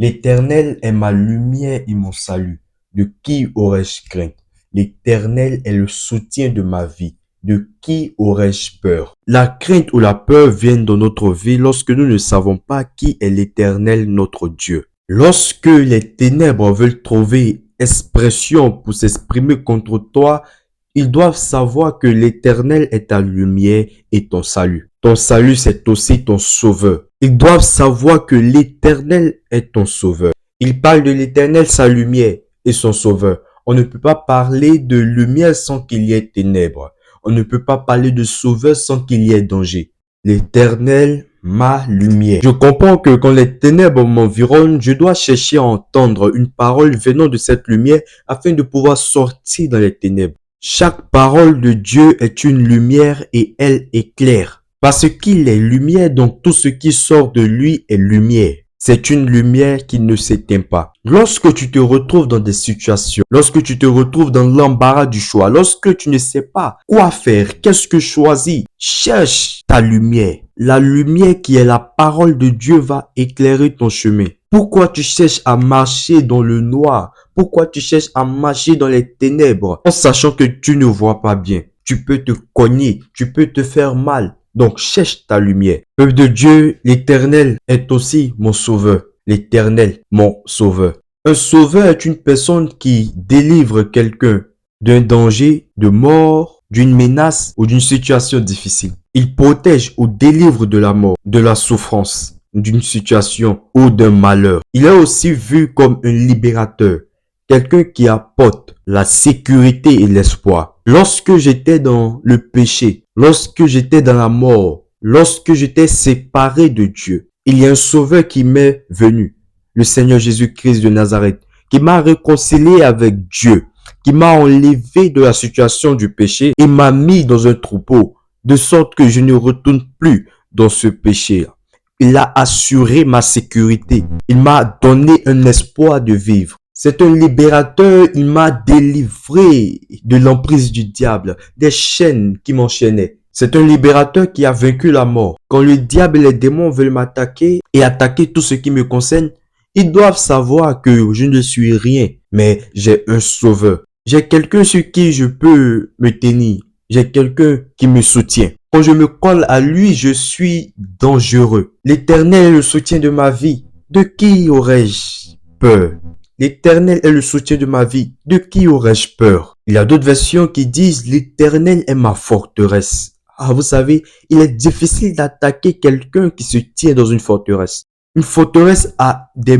L'Éternel est ma lumière et mon salut. De qui aurais-je crainte? L'Éternel est le soutien de ma vie. De qui aurais-je peur? La crainte ou la peur viennent dans notre vie lorsque nous ne savons pas qui est l'Éternel, notre Dieu. Lorsque les ténèbres veulent trouver expression pour s'exprimer contre toi, ils doivent savoir que l'Éternel est ta lumière et ton salut. Ton salut, c'est aussi ton sauveur. Ils doivent savoir que l'Éternel est ton sauveur. Il parle de l'Éternel, sa lumière et son sauveur. On ne peut pas parler de lumière sans qu'il y ait ténèbres. On ne peut pas parler de sauveur sans qu'il y ait danger. L'Éternel, ma lumière. Je comprends que quand les ténèbres m'environnent, je dois chercher à entendre une parole venant de cette lumière afin de pouvoir sortir dans les ténèbres. Chaque parole de Dieu est une lumière et elle éclaire. Parce qu'il est lumière, donc tout ce qui sort de lui est lumière. C'est une lumière qui ne s'éteint pas. Lorsque tu te retrouves dans des situations, lorsque tu te retrouves dans l'embarras du choix, lorsque tu ne sais pas quoi faire, qu'est-ce que choisir, cherche ta lumière. La lumière qui est la parole de Dieu va éclairer ton chemin. Pourquoi tu cherches à marcher dans le noir? Pourquoi tu cherches à marcher dans les ténèbres en sachant que tu ne vois pas bien? Tu peux te cogner, tu peux te faire mal. Donc cherche ta lumière. Peuple de Dieu, l'Éternel est aussi mon sauveur. L'Éternel, mon sauveur. Un sauveur est une personne qui délivre quelqu'un d'un danger, de mort, d'une menace ou d'une situation difficile. Il protège ou délivre de la mort, de la souffrance, d'une situation ou d'un malheur. Il est aussi vu comme un libérateur, quelqu'un qui apporte la sécurité et l'espoir. Lorsque j'étais dans le péché, lorsque j'étais dans la mort, lorsque j'étais séparé de Dieu, il y a un sauveur qui m'est venu, le Seigneur Jésus-Christ de Nazareth, qui m'a réconcilié avec Dieu, qui m'a enlevé de la situation du péché et m'a mis dans un troupeau, de sorte que je ne retourne plus dans ce péché. Il a assuré ma sécurité. Il m'a donné un espoir de vivre. C'est un libérateur, il m'a délivré de l'emprise du diable, des chaînes qui m'enchaînaient. C'est un libérateur qui a vaincu la mort. Quand le diable et les démons veulent m'attaquer et attaquer tout ce qui me concerne, ils doivent savoir que je ne suis rien, mais j'ai un sauveur. J'ai quelqu'un sur qui je peux me tenir. J'ai quelqu'un qui me soutient. Quand je me colle à lui, je suis dangereux. L'Éternel est le soutien de ma vie. De qui aurais-je peur? L'Éternel est le soutien de ma vie. De qui aurais-je peur? Il y a d'autres versions qui disent l'Éternel est ma forteresse. Ah, vous savez, il est difficile d'attaquer quelqu'un qui se tient dans une forteresse. Une forteresse a des